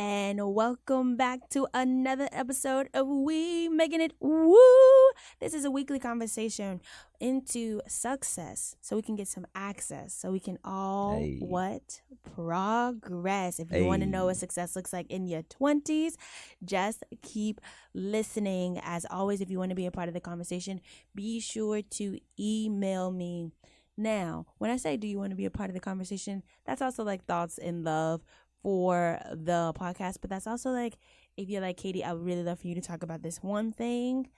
and welcome back to another episode of We Making It Woo. This is a weekly conversation into success so we can get some access, so we can all progress. If you want to know what success looks like in your 20s, just keep listening. As always, if you want to be a part of the conversation, be sure to email me. Now, when I say, do you want to be a part of the conversation, that's also like thoughts and love for the podcast. But that's also like, if you're like, Katie, I would really love for you to talk about this one thing,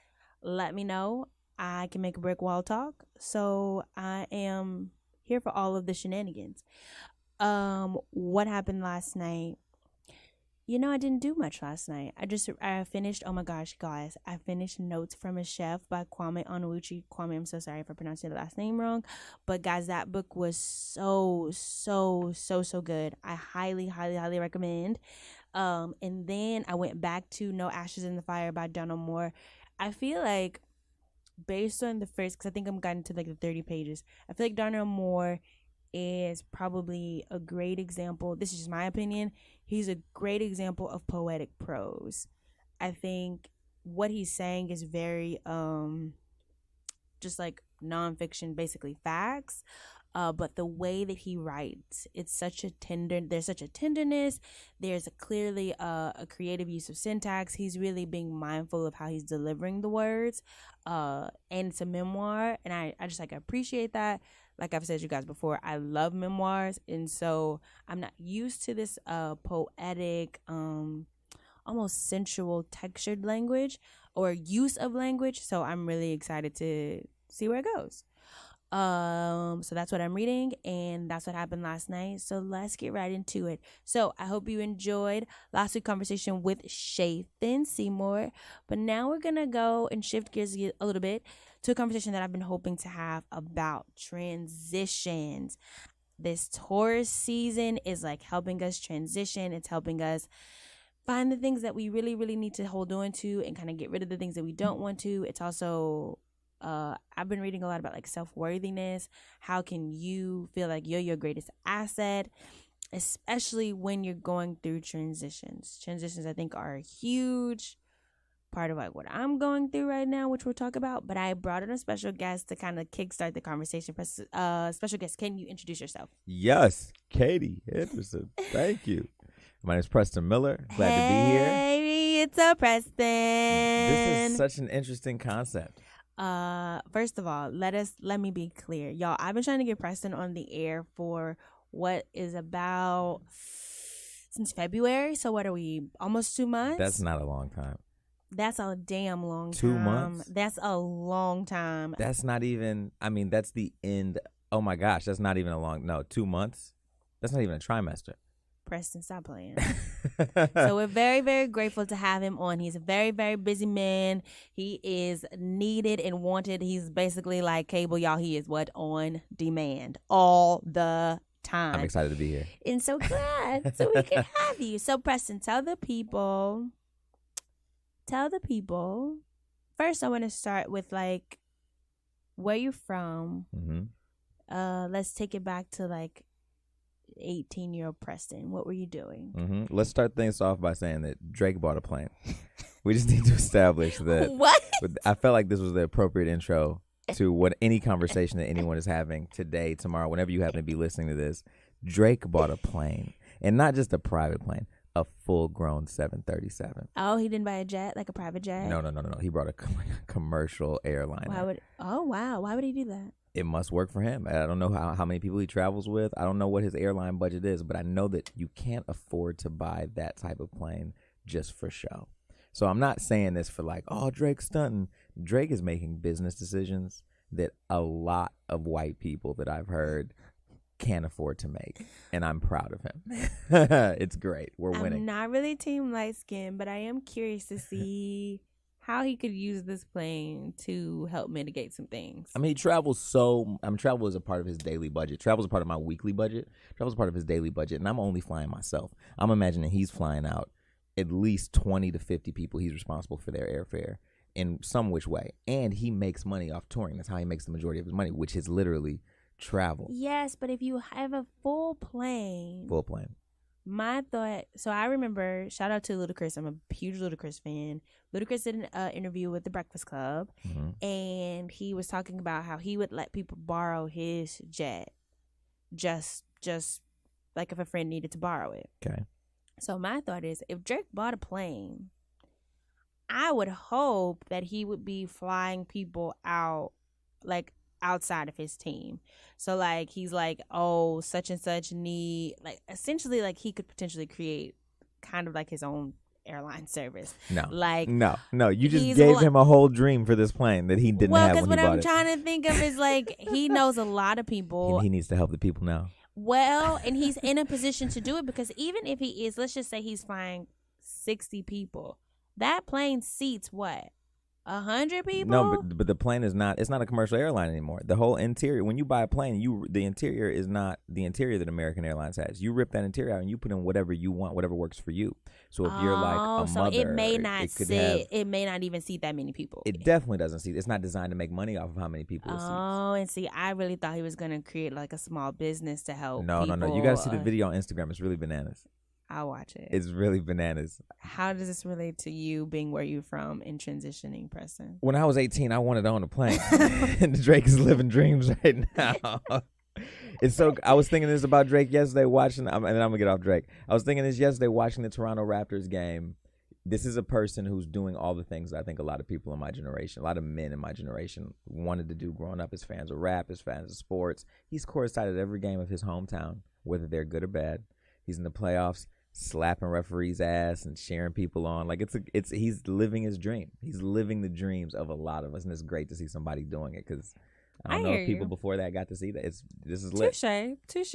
let me know. I can make a brick wall talk. So I am here for all of the shenanigans. What happened last night? You know, I didn't do much last night. I finished, oh my gosh, guys, I finished Notes from a Chef by Kwame Onwuchi. Kwame, I'm so sorry if I pronounced your last name wrong. But guys, that book was so good. I highly recommend. And then I went back to No Ashes in the Fire by Donald Moore. I feel like based on the first, because I think I'm gotten to like the 30 pages, I feel like Donald Moore is probably a great example. This is just my opinion. He's a great example of poetic prose. I think what he's saying is very just like nonfiction, basically facts. But the way that he writes, there's such a tenderness. There's clearly a creative use of syntax. He's really being mindful of how he's delivering the words. And it's a memoir, and I just like appreciate that. Like I've said to you guys before, I love memoirs, and so I'm not used to this poetic, almost sensual textured language or use of language. So I'm really excited to see where it goes. So that's what I'm reading, and that's what happened last night. So let's get right into it. So I hope you enjoyed last week's conversation with Shathan Seymour, but now we're gonna go and shift gears a little bit to a conversation that I've been hoping to have about transitions. This Taurus season is like helping us transition. It's helping us find the things that we really need to hold on to and kind of get rid of the things that we don't want to. It's also I've been reading a lot about like self-worthiness. How can you feel like you're your greatest asset, especially when you're going through transitions? Transitions, I think, are a huge part of like what I'm going through right now, which we'll talk about. But I brought in a special guest to kind of kickstart the conversation. Special guest, can you introduce yourself? Yes, Katie Henderson. Thank you. My name is Preston Miller. Glad to be here. Hey, it's a Preston. This is such an interesting concept. First of all, let me be clear, y'all. I've been trying to get Preston on the air for what is about since February. So what are we? Almost 2 months? That's not a long time. That's a damn long time. 2 months? That's a long time. That's not even, that's the end. Oh my gosh, that's not even 2 months. That's not even a trimester. Preston, stop playing. So we're very grateful to have him on. He's a very busy man. He is needed and wanted. He's basically like cable, y'all. He is on demand all the time. I'm excited to be here. And so glad so we can have you. So Preston, tell the people. First, I want to start with like where you're from. Mm-hmm. Let's take it back to like 18-year-old Preston. What were you doing? Mm-hmm. Let's start things off by saying that Drake bought a plane. We just need to establish that. What? I felt like this was the appropriate intro to any conversation that anyone is having today, tomorrow, whenever you happen to be listening to this. Drake bought a plane, and not just a private plane, a full-grown 737. Oh, he didn't buy a jet, like a private jet? No. He brought a commercial airline. Why would he do that? It must work for him. I don't know how many people he travels with. I don't know what his airline budget is, but I know that you can't afford to buy that type of plane just for show. So I'm not saying this for like, oh, Drake's stunting. Drake is making business decisions that a lot of white people that I've heard can't afford to make, and I'm proud of him. It's great. We're winning. I'm not really team light skin, but I am curious to see how he could use this plane to help mitigate some things. He travels travel is a part of his daily budget. Travel is a part of my weekly budget. Travel is a part of his daily budget, and I'm only flying myself. I'm imagining he's flying out at least 20 to 50 people he's responsible for their airfare in some which way. And he makes money off touring. That's how he makes the majority of his money, which is literally travel. Yes, but if you have a full plane. My thought, so I remember, shout out to Ludacris. I'm a huge Ludacris fan. Ludacris did an interview with The Breakfast Club, and he was talking about how he would let people borrow his jet, just like if a friend needed to borrow it. Okay. So my thought is, if Drake bought a plane, I would hope that he would be flying people out, like outside of his team. So like he's like, oh, such and such need, like essentially like he could potentially create kind of like his own airline service. No, like no. You just gave him a whole dream for this plane that he didn't have when he bought it. Well, because what I'm trying to think of is like he knows a lot of people. He needs to help the people now. Well, and he's in a position to do it because even if he is, let's just say he's flying 60 people, that plane seats what? 100 people? No, but the plane is not. It's not a commercial airline anymore. The whole interior. When you buy a plane, the interior is not the interior that American Airlines has. You rip that interior out and you put in whatever you want, whatever works for you. So if you're like a mother, it may not it may not even seat that many people. It definitely doesn't seat. It's not designed to make money off of how many people it seats. Oh, and see, I really thought he was gonna create like a small business to help. No. You gotta see the video on Instagram. It's really bananas. I'll watch it. It's really bananas. How does this relate to you being where you're from and transitioning, Preston? When I was 18, I wanted to own a plane. And Drake is living dreams right now. It's so. I was thinking this about Drake yesterday watching, and then I'm gonna get off Drake. I was thinking this yesterday watching the Toronto Raptors game. This is a person who's doing all the things I think a lot of people in my generation, a lot of men in my generation wanted to do growing up as fans of rap, as fans of sports. He's courtside at every game of his hometown, whether they're good or bad. He's in the playoffs, slapping referees' ass and cheering people on. Like he's living his dream. He's living the dreams of a lot of us, and it's great to see somebody doing it because I don't know if people before that got to see that. This is lit. Touche.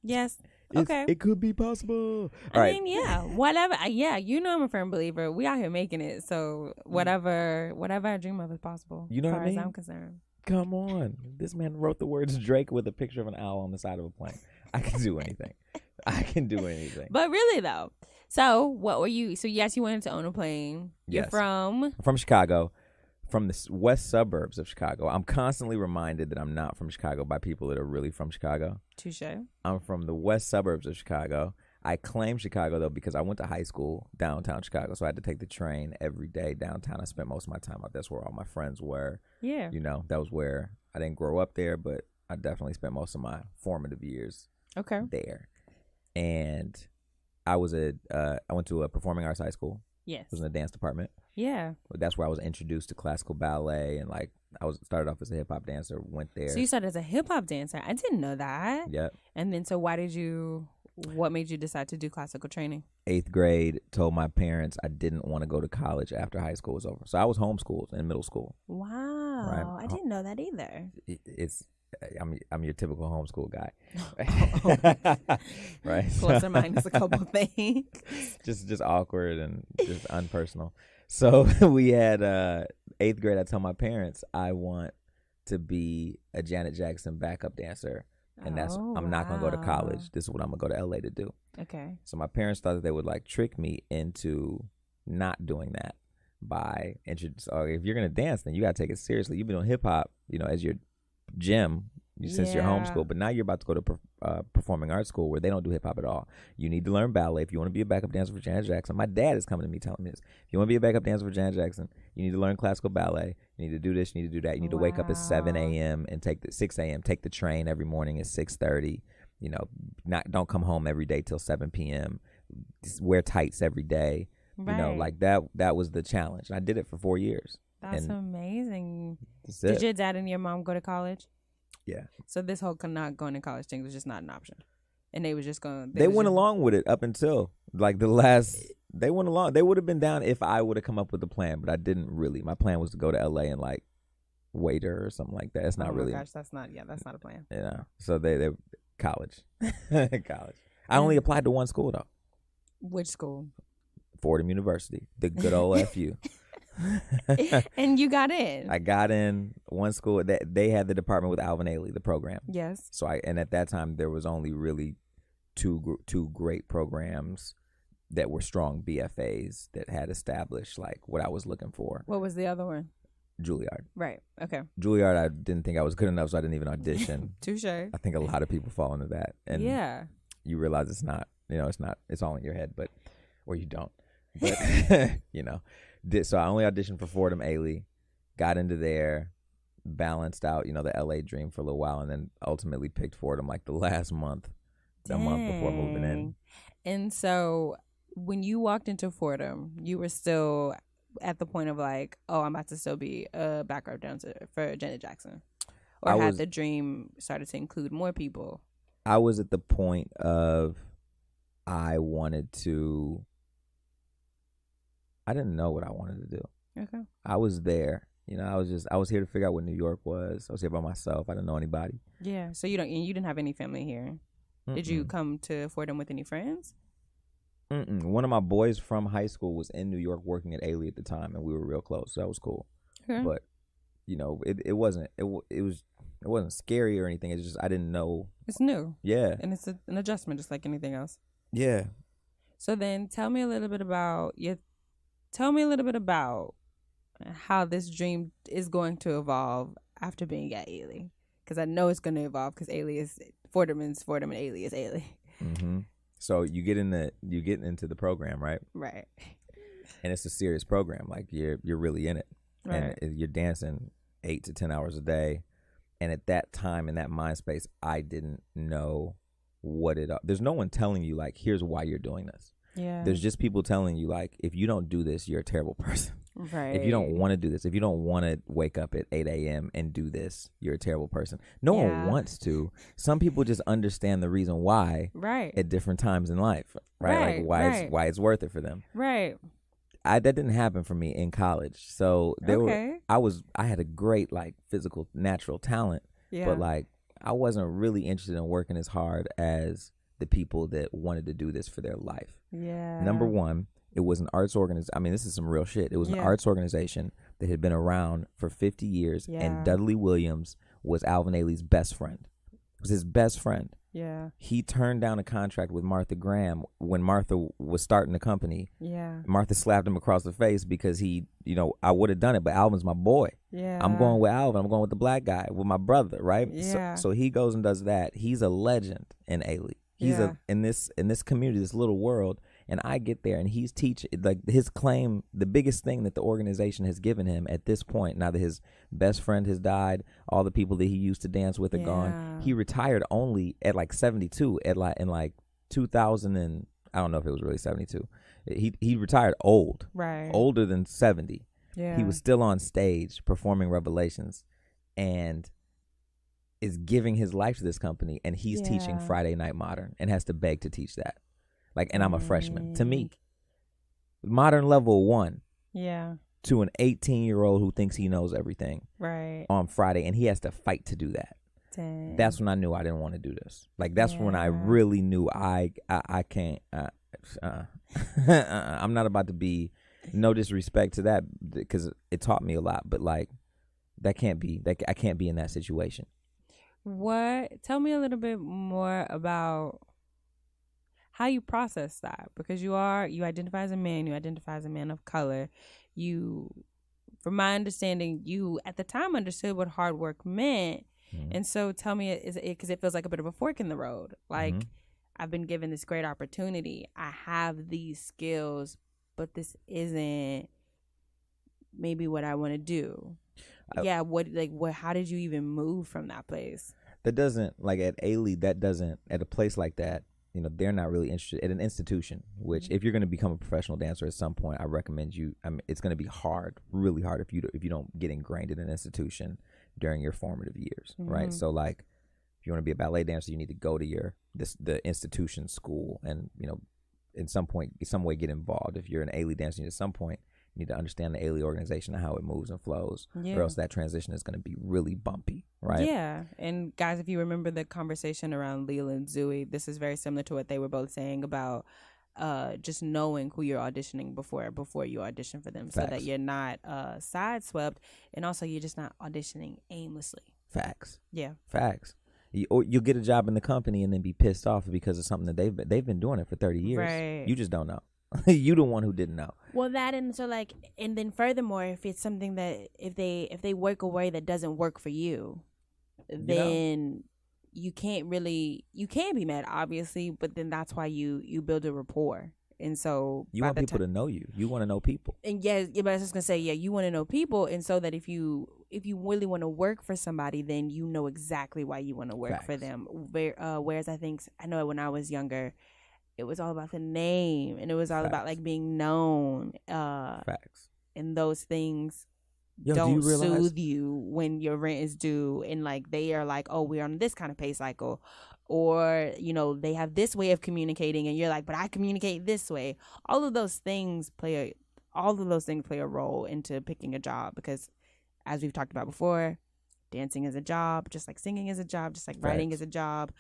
Yes. Okay. It could be possible. I mean, yeah, whatever. Yeah, you know I'm a firm believer. We out here making it, so whatever I dream of is possible. You know what I mean? As I'm concerned. Come on, this man wrote the words Drake with a picture of an owl on the side of a plane. I can do anything. But really though, so what were you? So yes, you wanted to own a plane. You're from Chicago. From the west suburbs of Chicago. I'm constantly reminded that I'm not from Chicago by people that are really from Chicago. Touche. I'm from the west suburbs of Chicago. I claim Chicago, though, because I went to high school downtown Chicago, so I had to take the train every day downtown. I spent most of my time out. That's where all my friends were. Yeah. You know, that was where I didn't grow up there, but I definitely spent most of my formative years there. And I went to a performing arts high school. Yes. I was in the dance department. Yeah. That's where I was introduced to classical ballet, and like started off as a hip hop dancer, went there. So you started as a hip hop dancer. I didn't know that. Yep. And then what made you decide to do classical training? 8th grade, told my parents I didn't want to go to college after high school was over. So I was homeschooled in middle school. Wow. Right? I didn't know that either. I'm your typical homeschool guy. Right? Plus or minus a couple things. Just awkward and just unpersonal. So we had 8th grade, I told my parents I want to be a Janet Jackson backup dancer. And I'm not going to go to college. This is what I'm going to go to LA to do. Okay. So my parents thought that they would like trick me into not doing that by if you're going to dance, then you got to take it seriously. You've been doing hip hop, as your gym since you're homeschooled, but now you're about to go to performing arts school where they don't do hip hop at all. You need to learn ballet if you want to be a backup dancer for Janet Jackson. My dad is coming to me telling me this. If you want to be a backup dancer for Janet Jackson, you need to learn classical ballet. You need to do this. You need to do that. You need to wake up at 7 a.m. and 6 a.m. Take the train every morning at 6:30. Don't come home every day till 7 p.m. Just wear tights every day. Right. Like that was the challenge. And I did it for 4 years. That's amazing. That's Did your dad and your mom go to college? Yeah. So this whole not going to college thing was just not an option, and they was just going. They went along with it up until like the last. They went along. They would have been down if I would have come up with a plan, but I didn't really. My plan was to go to LA and like waiter or something like that. It's not really. Oh my gosh, that's not a plan. Yeah. So they college. College. I only applied to one school though. Which school? Fordham University, the good old FU. And you got in. I got in one school that they had the department with Alvin Ailey, the program. Yes. So at that time there was only really two great programs that were strong BFAs that had established like what I was looking for. What was the other one? Juilliard. Right. Okay. Juilliard, I didn't think I was good enough, so I didn't even audition. Touche. I think a lot of people fall into that, and yeah, you realize it's not it's not. It's all in your head, but or you don't. But so I only auditioned for Fordham Ailey, got into there, balanced out the LA dream for a little while, and then ultimately picked Fordham like the last month, a month before moving in. And so when you walked into Fordham, you were still at the point of like, oh, I'm about to still be a backup dancer for Janet Jackson, or had the dream started to include more people? I was at the point of I didn't know what I wanted to do. Okay. I was there. I was here to figure out what New York was. I was here by myself. I didn't know anybody. Yeah. So you didn't have any family here. Mm-mm. Did you come to Fordham with any friends? Mm-mm. One of my boys from high school was in New York working at Ailey at the time, and we were real close. So that was cool. Okay. But it wasn't scary or anything. It's just I didn't know. It's new. Yeah. And it's an adjustment, just like anything else. Yeah. So then, tell me a little bit about how this dream is going to evolve after being at Ailey, because I know it's going to evolve because Ailey is Fordham and Ailey is Ailey. Mm-hmm. So you get into the program, right? Right. And it's a serious program. Like you're really in it, right. And you're dancing 8 to 10 hours a day. And at that time, in that mind space, I didn't know there's no one telling you like, here's why you're doing this. Yeah. There's just people telling you like, if you don't do this, you're a terrible person. Right. If you don't want to do this, if you don't want to wake up at 8 a.m. and do this, you're a terrible person. No one wants to. Some people just understand the reason why at different times in life, right? Like why it's worth it for them. Right. That didn't happen for me in college. So I had a great like physical, natural talent, but like I wasn't really interested in working as hard as the people that wanted to do this for their life. Yeah. Number one, it was an arts organization. I mean, this is some real shit. It was an arts organization that had been around for 50 years, and Dudley Williams was Alvin Ailey's best friend. It was his best friend. Yeah. He turned down a contract with Martha Graham when Martha was starting the company. Yeah. Martha slapped him across the face because I would have done it, but Alvin's my boy. Yeah. I'm going with Alvin. I'm going with the black guy, with my brother, right? Yeah. So he goes and does that. He's a legend in Ailey. He's in this community, this little world. And I get there and he's teaching, like his claim, the biggest thing that the organization has given him at this point, now that his best friend has died, all the people that he used to dance with are gone. He retired only at like 72, in like 2000 and I don't know if it was really 72. He retired old, right? Older than 70. Yeah. He was still on stage performing Revelations and is giving his life to this company, and he's teaching Friday Night Modern and has to beg to teach that. Like, and I'm a freshman. To me, modern level 1. Yeah. To an 18-year-old who thinks he knows everything. Right. On Friday, and he has to fight to do that. Dang. That's when I knew I didn't want to do this. Like, that's when I really knew I can't. I'm not about to be. No disrespect to that, because it taught me a lot. But like, I can't be in that situation. Tell me a little bit more about how you process that, because you identify as a man, you identify as a man of color. From my understanding, you at the time understood what hard work meant. Mm-hmm. And so tell me, is it because it feels like a bit of a fork in the road? Like, I've been given this great opportunity. I have these skills, but this isn't maybe what I want to do. How did you even move from that place? That doesn't, like at Ailey, at a place like that, they're not really interested at an institution, which if you're going to become a professional dancer at some point, I recommend you. It's going to be hard, really hard if you don't get ingrained in an institution during your formative years, right? So like, if you want to be a ballet dancer, you need to go to the institution school and, in some way get involved. If you're an Ailey dancer, at some point, you need to understand the Ailey organization and how it moves and flows, or else that transition is going to be really bumpy, right? Yeah. And guys, if you remember the conversation around Leela and Zooey, this is very similar to what they were both saying about just knowing who you're auditioning before you audition for them. Facts. So that you're not sideswept, and also you're just not auditioning aimlessly. Facts. Yeah. Facts. Or you'll get a job in the company and then be pissed off because of something that they've been doing it for 30 years. Right. You just don't know. You the one who didn't know. Well, that, and so like, and then furthermore, if it's something that if they work a way that doesn't work for you, then you can be mad, obviously, but then that's why you build a rapport. And so you want people to know you. You want to know people. And yes, but I was just gonna say, yeah, you want to know people, and so that if you really want to work for somebody, then you know exactly why you want to work for them. Whereas I know when I was younger, it was all about the name, and it was all about like being known. Facts. And those things Yo, don't soothe you when your rent is due, and like they are like, oh, we're on this kind of pay cycle, or they have this way of communicating, and you're like, but I communicate this way. All of those things play a role into picking a job, because as we've talked about before, dancing is a job, just like singing is a job, just like writing is a job.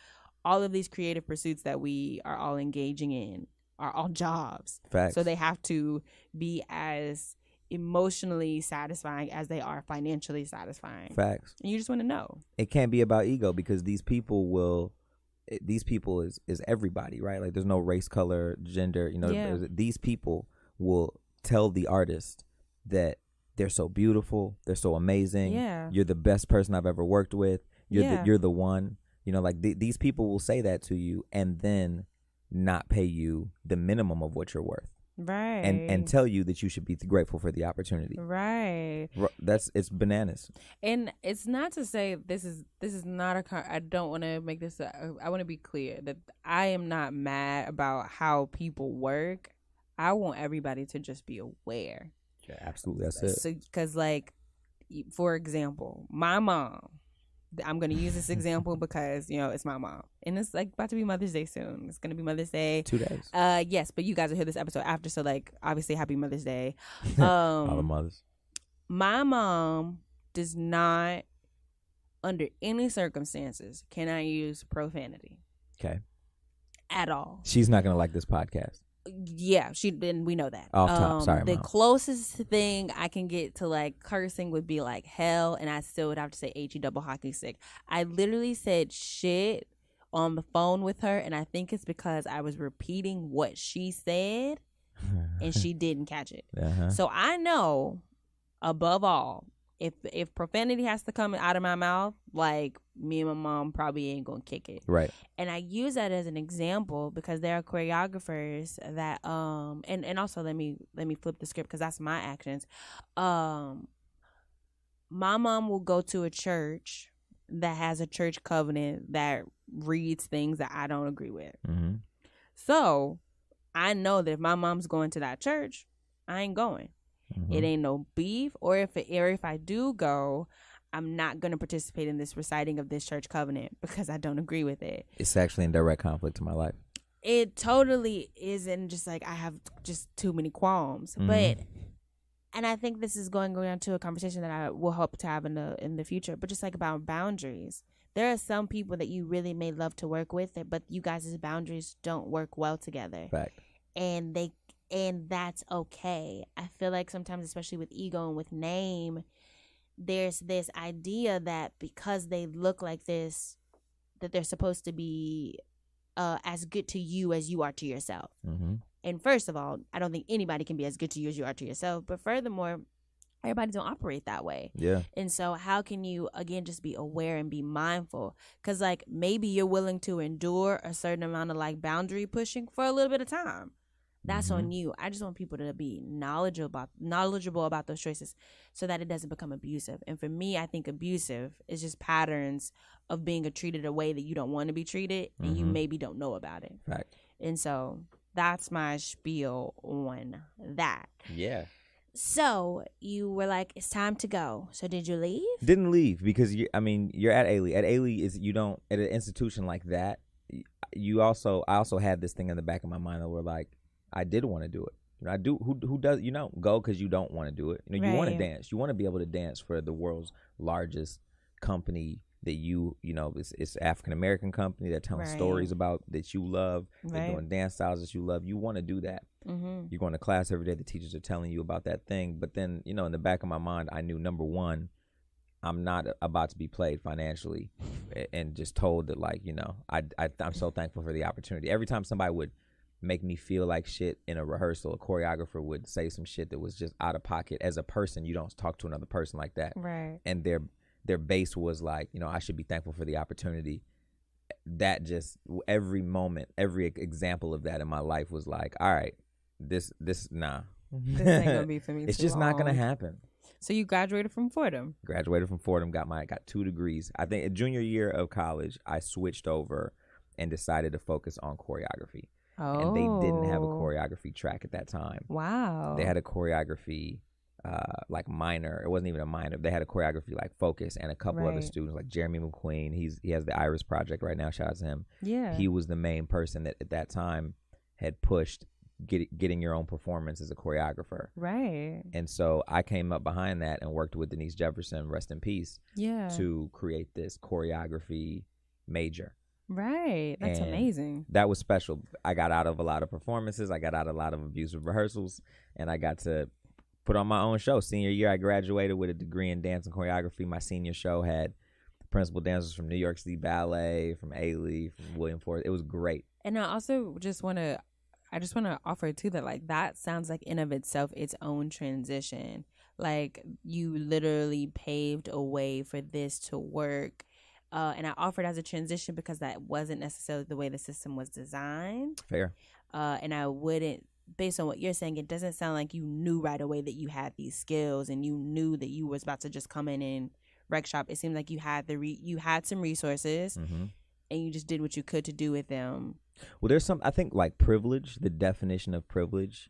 All of these creative pursuits that we are all engaging in are all jobs. Facts. So they have to be as emotionally satisfying as they are financially satisfying. Facts. And you just want to know. It can't be about ego, because these people is everybody, right? Like there's no race, color, gender, These people will tell the artist that they're so beautiful, they're so amazing, you're the best person I've ever worked with, you're the one, these people will say that to you and then not pay you the minimum of what you're worth. Right. And tell you that you should be grateful for the opportunity. Right. It's bananas. And it's not to say this is not I don't want to make this I want to be clear that I am not mad about how people work. I want everybody to just be aware. Yeah, absolutely. That's it. So, because like, for example, my mom, I'm going to use this example because, it's my mom. And it's like about to be Mother's Day soon. It's going to be Mother's Day. 2 days. Yes, but you guys will hear this episode after. So like, obviously, happy Mother's Day. All the mothers. My mom does not, under any circumstances, can I use profanity. Okay. At all. She's not going to like this podcast. Yeah, we know that. Off top, sorry, the Mom. closest thing I can get to like cursing would be like hell, and I still would have to say HE double hockey stick. I literally said shit on the phone with her, and I think it's because I was repeating what she said, and she didn't catch it. Uh-huh. So I know, above all, if profanity has to come out of my mouth, like me and my mom probably ain't gonna kick it. Right. And I use that as an example because there are choreographers that and also let me flip the script because that's my actions. My mom will go to a church that has a church covenant that reads things that I don't agree with. Mm-hmm. So I know that if my mom's going to that church, I ain't going. Mm-hmm. It ain't no beef, or if I do go, I'm not going to participate in this reciting of this church covenant because I don't agree with it. It's actually in direct conflict to my life. It totally isn't, just like I have just too many qualms. Mm-hmm. And I think this is going on to a conversation that I will hope to have in the future, but just like about boundaries. There are some people that you really may love to work with, but you guys' boundaries don't work well together. Fact. And that's okay. I feel like sometimes, especially with ego and with name, there's this idea that because they look like this, that they're supposed to be as good to you as you are to yourself. Mm-hmm. And first of all, I don't think anybody can be as good to you as you are to yourself. But furthermore, everybody don't operate that way. Yeah. And so how can you, again, just be aware and be mindful? Because like maybe you're willing to endure a certain amount of like boundary pushing for a little bit of time. That's mm-hmm. on you. I just want people to be knowledgeable about those choices so that it doesn't become abusive. And for me, I think abusive is just patterns of being treated a way that you don't want to be treated and you maybe don't know about it. Right. And so that's my spiel on that. Yeah. So you were like, it's time to go. So did you leave? Didn't leave because you're at Ailey. At Ailey at an institution like that. I also had this thing in the back of my mind that we're like, I did want to do it. I do. Who does? Go because you don't want to do it. You want to dance. You want to be able to dance for the world's largest company that it's African American company that telling stories about that you love. They're doing dance styles that you love. You want to do that. Mm-hmm. You're going to class every day. The teachers are telling you about that thing. But then in the back of my mind, I knew number one, I'm not about to be played financially, and just told that I'm so thankful for the opportunity. Every time somebody would make me feel like shit in a rehearsal, a choreographer would say some shit that was just out of pocket. As a person, you don't talk to another person like that. Right. And their base was like, I should be thankful for the opportunity. that just every moment, every example of that in my life was like, all right, this nah. This ain't gonna be for me. It's too just not gonna long. happen. So you graduated from Fordham. Graduated from Fordham, got 2 degrees. I think junior year of college, I switched over and decided to focus on choreography. Oh. And they didn't have a choreography track at that time. Wow. They had a choreography like minor. It wasn't even a minor. They had a choreography like focus, and a couple other students like Jeremy McQueen. He has the Iris Project right now. Shout out to him. Yeah. He was the main person that at that time had pushed getting your own performance as a choreographer. Right. And so I came up behind that and worked with Denise Jefferson, rest in peace, to create this choreography major. Right. That's amazing. That was special. I got out of a lot of performances. I got out of a lot of abusive rehearsals, and I got to put on my own show. Senior year, I graduated with a degree in dance and choreography. My senior show had principal dancers from New York City Ballet, from Ailey, from William Forrest. It was great. And I also just want to offer too that like that sounds like in of itself its own transition. Like you literally paved a way for this to work. And I offered as a transition because that wasn't necessarily the way the system was designed. Fair. And I wouldn't, based on what you're saying, it doesn't sound like you knew right away that you had these skills and you knew that you was about to just come in and rec shop. It seemed like you had you had some resources, and you just did what you could to do with them. Well, there's I think like privilege, the definition of privilege,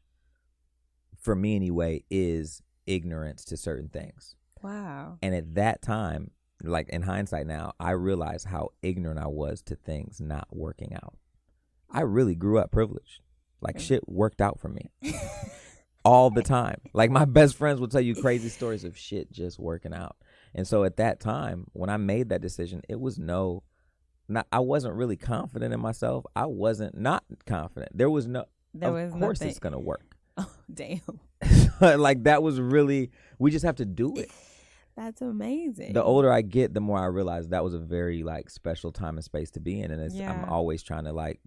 for me anyway, is ignorance to certain things. Wow. And at that time, like in hindsight now, I realized how ignorant I was to things not working out. I really grew up privileged. Like shit worked out for me all the time. Like my best friends will tell you crazy stories of shit just working out. And so at that time, when I made that decision, it was I wasn't really confident in myself. I wasn't not confident. There was of course it's going to work. Oh, damn. Like that was really, we just have to do it. That's amazing. The older I get, the more I realize that was a very like special time and space to be in. And I'm always trying to like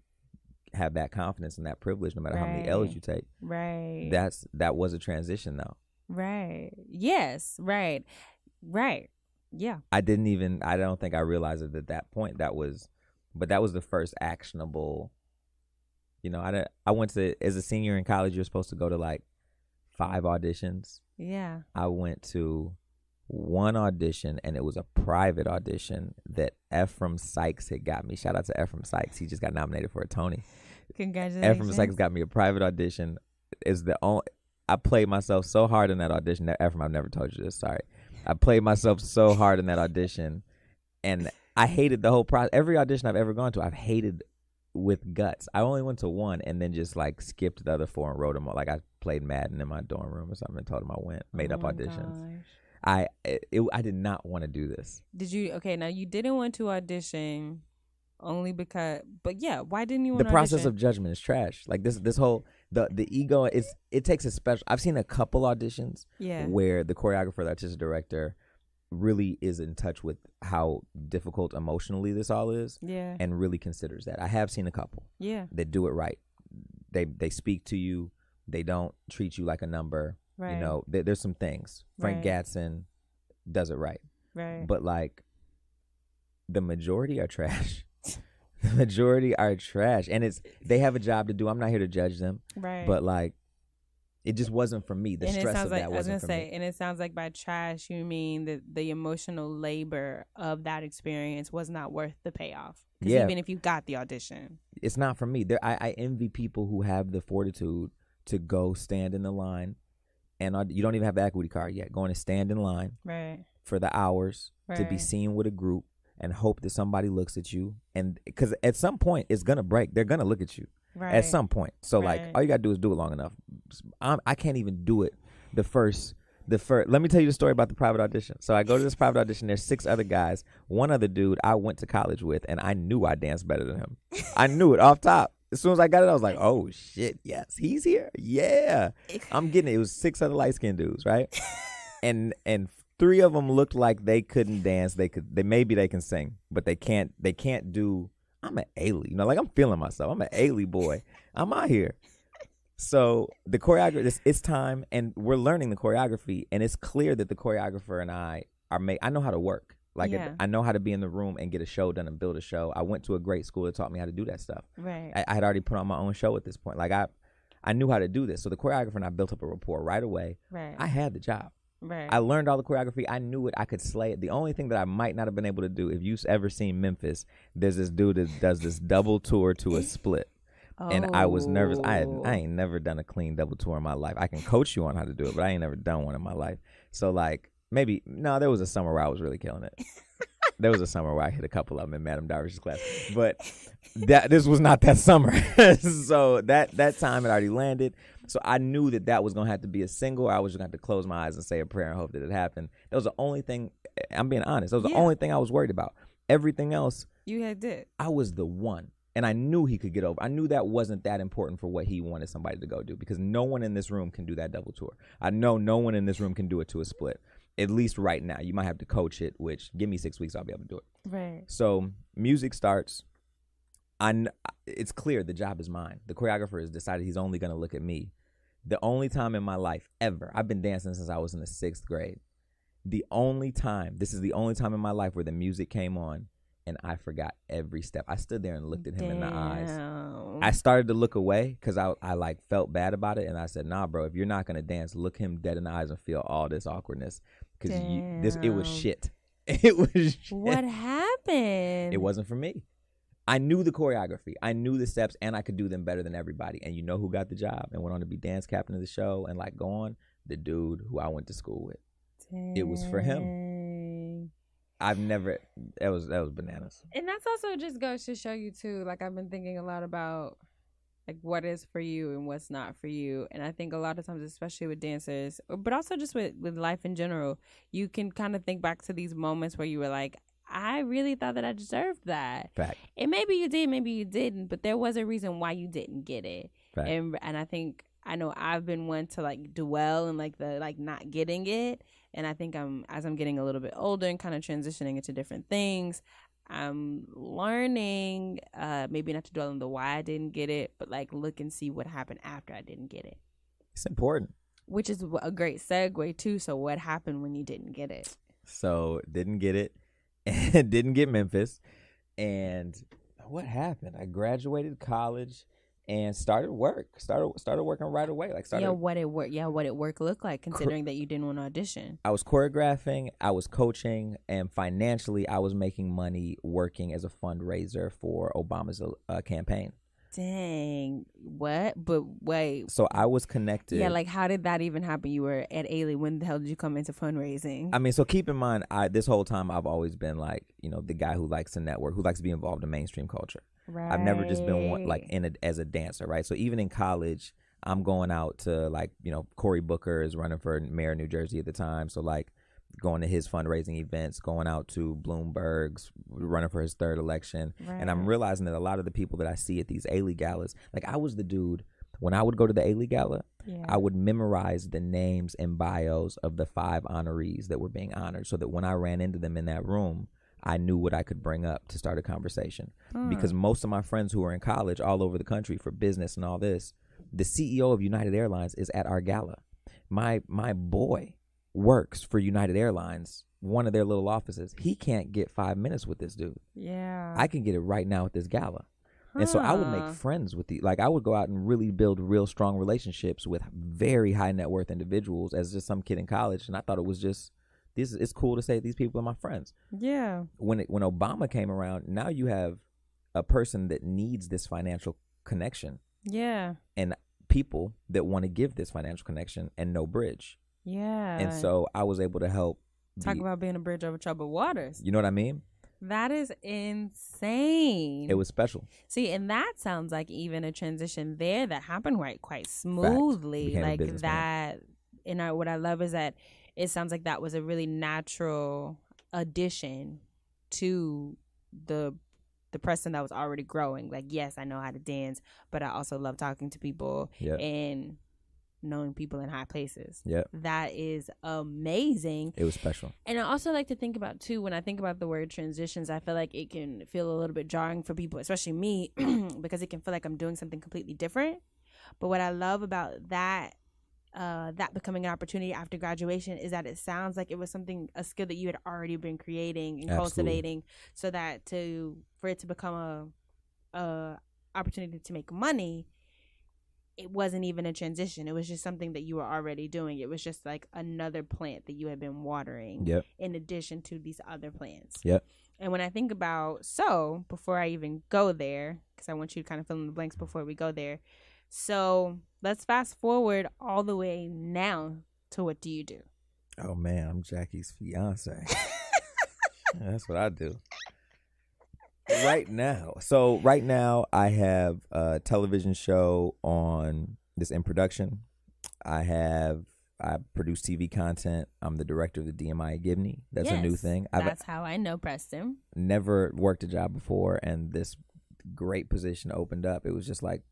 have that confidence and that privilege no matter how many L's you take. Right. That was a transition though. Right. Yes. Right. Right. Yeah. I don't think I realized it at that point. But that was the first actionable, I went to, as a senior in college, you're supposed to go to like 5 auditions. Yeah. I went to one audition, and it was a private audition that Ephraim Sykes had got me. Shout out to Ephraim Sykes. He just got nominated for a Tony. Congratulations. Ephraim Sykes got me a private audition. I played myself so hard in that audition. Ephraim, I've never told you this. Sorry. I played myself so hard in that audition, and I hated the whole process. Every audition I've ever gone to, I've hated with guts. I only went to one and then just like skipped the other 4 and wrote them. Like I played Madden in my dorm room or something and told them I went. Made up auditions. Gosh. I did not want to do this. Did you? Okay, now you didn't want to audition only because, but yeah, why didn't you want to audition? The process of judgment is trash. Like this whole, the ego, it takes a special, I've seen a couple auditions where the choreographer, that's just a director, really is in touch with how difficult emotionally this all is and really considers that. I have seen a couple that do it right. They speak to you. They don't treat you like a number. Right. There's some things. Frank Gatson does it right. Right. But like the majority are trash. The majority are trash. And they have a job to do. I'm not here to judge them. Right. But like it just wasn't for me. The stress of that wasn't for me. And it sounds like by trash you mean that the emotional labor of that experience was not worth the payoff. Because even if you got the audition. It's not for me. I envy people who have the fortitude to go stand in the line. And you don't even have the equity card yet. Going to stand in line for the hours to be seen with a group and hope that somebody looks at you. And because at some point it's going to break. They're going to look at you at some point. So like all you got to do is do it long enough. I can't even do it the first. Let me tell you the story about the private audition. So I go to this private audition. There's 6 other guys. One other dude I went to college with, and I knew I danced better than him. I knew it off top. As soon as I got it, I was like, oh, shit, yes, he's here. Yeah. I'm getting it. It was 6 other light-skinned dudes, right? and 3 of them looked like they couldn't dance. Maybe they can sing, but they can't do, I'm an Ailey. Like I'm feeling myself. I'm an Ailey boy. I'm out here. So the choreographer, it's time, and we're learning the choreography, and it's clear that the choreographer and I know how to work. Like Yeah. I know how to be in the room and get a show done and build a show. I went to a great school that taught me how to do that stuff. Right. I had already put on my own show at this point. Like I knew how to do this. So the choreographer and I built up a rapport right away. Right. I had the job. Right. I learned all the choreography. I knew it. I could slay it. The only thing that I might not have been able to do, if you've ever seen Memphis, there's this dude that does this double tour to a split. And I was nervous. I ain't never done a clean double tour in my life. I can coach you on how to do it, but I ain't never done one in my life. So like there was a summer where I was really killing it. There was a summer where I hit a couple of them in Madame Darvish's class, but this was not that summer. So that time it already landed. So I knew that was gonna have to be a single. I was just gonna have to close my eyes and say a prayer and hope that it happened. That was the only thing. I'm being honest. That was the only thing I was worried about. Everything else, you had did. I was the one. And I knew he could get over. I knew that wasn't that important for what he wanted somebody to go do, because no one in this room can do that double tour. I know no one in this room can do it to a split, at least right now. You might have to coach it, which give me 6 weeks, I'll be able to do it. Right. So music starts. It's clear the job is mine. The choreographer has decided he's only going to look at me. The only time in my life ever, I've been dancing since I was in the 6th grade. This is the only time in my life where the music came on and I forgot every step. I stood there and looked at him in the eyes. I started to look away because I like felt bad about it, and I said, "Nah, bro, if you're not gonna dance, look him dead in the eyes and feel all this awkwardness, because it was shit. It was shit. What happened? It wasn't for me. I knew the choreography, I knew the steps, and I could do them better than everybody. And you know who got the job and went on to be dance captain of the show and like go on? The dude who I went to school with. Dang. It was for him. That was bananas. And that's also just goes to show you too, like I've been thinking a lot about like what is for you and what's not for you. And I think a lot of times, especially with dancers, but also just with life in general, you can kind of think back to these moments where you were like, I really thought that I deserved that. Fact. And maybe you did, maybe you didn't, but there was a reason why you didn't get it. Fact. And I know I've been one to like dwell and like the like not getting it. And I think as I'm getting a little bit older and kind of transitioning into different things, I'm learning maybe not to dwell on the why I didn't get it, but like look and see what happened after I didn't get it. It's important. Which is a great segue too. So what happened when you didn't get it? So didn't get it, and didn't get Memphis, and what happened? I graduated college and started working right away. What it work look like, considering that you didn't want to audition. I was choreographing, I was coaching, and financially I was making money working as a fundraiser for Obama's campaign. Dang. What? But wait. So I was connected. Yeah, like how did that even happen? You were at Ailey. When the hell did you come into fundraising? I mean, so keep in mind, this whole time I've always been like, the guy who likes to network, who likes to be involved in mainstream culture. Right. I've never just been one like as a dancer, right? So even in college, I'm going out to like, Cory Booker is running for mayor of New Jersey at the time. So like going to his fundraising events, going out to Bloomberg's, running for his 3rd election. Right. And I'm realizing that a lot of the people that I see at these Ailey galas, like I was the dude, when I would go to the Ailey gala, I would memorize the names and bios of the 5 honorees that were being honored so that when I ran into them in that room, I knew what I could bring up to start a conversation. Because most of my friends who are in college all over the country for business and all this, the CEO of United Airlines is at our gala. My boy works for United Airlines, one of their little offices. He can't get 5 minutes with this dude. Yeah. I can get it right now at this gala. And so I would make friends with I would go out and really build real strong relationships with very high net worth individuals as just some kid in college. And I thought it was just, it's cool to say these people are my friends. Yeah. When Obama came around, now you have a person that needs this financial connection. Yeah. And people that want to give this financial connection and no bridge. Yeah. And so I was able to help. Talk about being a bridge over troubled waters. You know what I mean? That is insane. It was special. See, and that sounds like even a transition there that happened quite smoothly. Like that. And what I love is that it sounds like that was a really natural addition to the person that was already growing. Like, yes, I know how to dance, but I also love talking to people and knowing people in high places. Yeah. That is amazing. It was special. And I also like to think about, too, when I think about the word transitions, I feel like it can feel a little bit jarring for people, especially me, because it can feel like I'm doing something completely different. But what I love about that that becoming an opportunity after graduation is that it sounds like it was a skill that you had already been creating and cultivating, so that for it to become a opportunity to make money, it wasn't even a transition. It was just something that you were already doing. It was just like another plant that you had been watering in addition to these other plants. Yep. And when I think about, before I even go there, because I want you to kind of fill in the blanks before we go there. So let's fast forward all the way now to what do you do? Oh, man, I'm Jackie's fiance. That's what I do. Right now I have a television show that's in production. I produce TV content. I'm the director of the DMI at Gibney. That's a new thing. That's how I know Preston. Never worked a job before, and this great position opened up. It was just like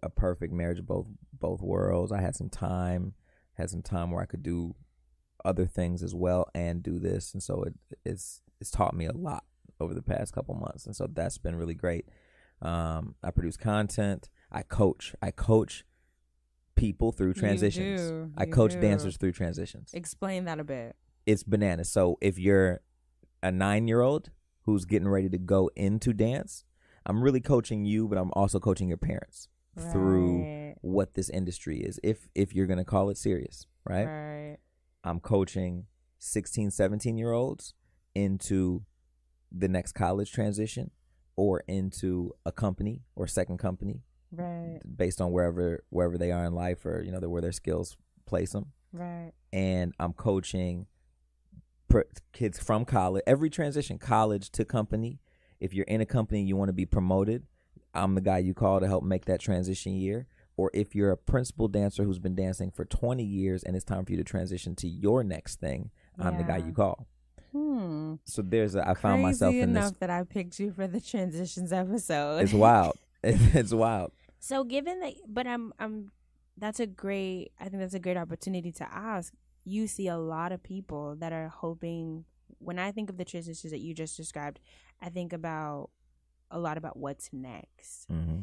a perfect marriage of both worlds. I had some time where I could do other things as well and do this, and so it's taught me a lot over the past couple months, and so that's been really great. I produce content. I coach people through transitions. I coach dancers through transitions. Explain that a bit. It's bananas. So if you're a 9-year-old who's getting ready to go into dance, I'm really coaching you, but I'm also coaching your parents through what this industry is, if you're going to call it serious, right? Right. I'm coaching 16, 17-year-olds into the next college transition or into a company or second company, right, based on wherever they are in life, or where their skills place them, right. And I'm coaching kids from college, every transition, college to company. If you're in a company, you want to be promoted, I'm the guy you call to help make that transition year. Or if you're a principal dancer who's been dancing for 20 years and it's time for you to transition to your next thing, I'm the guy you call. So I found myself in this. Enough that I picked you for the transitions episode. It's wild. It's wild. So given that, but I think that's a great opportunity to ask. You see a lot of people that are hoping. When I think of the transitions that you just described, I think about a lot about what's next. Mm-hmm.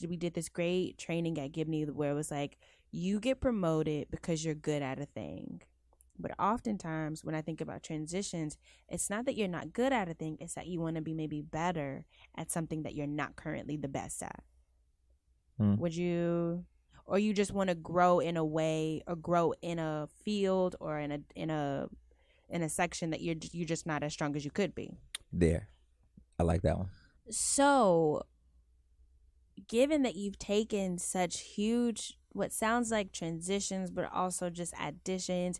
We did this great training at Gibney where it was like, you get promoted because you're good at a thing. But oftentimes when I think about transitions, it's not that you're not good at a thing, it's that you want to be maybe better at something that you're not currently the best at. Would you, or you just want to grow in a way, or grow in a field, or in a section that you're just not as strong as you could be. There. I like that one. So, given that you've taken such huge, what sounds like transitions, but also just additions,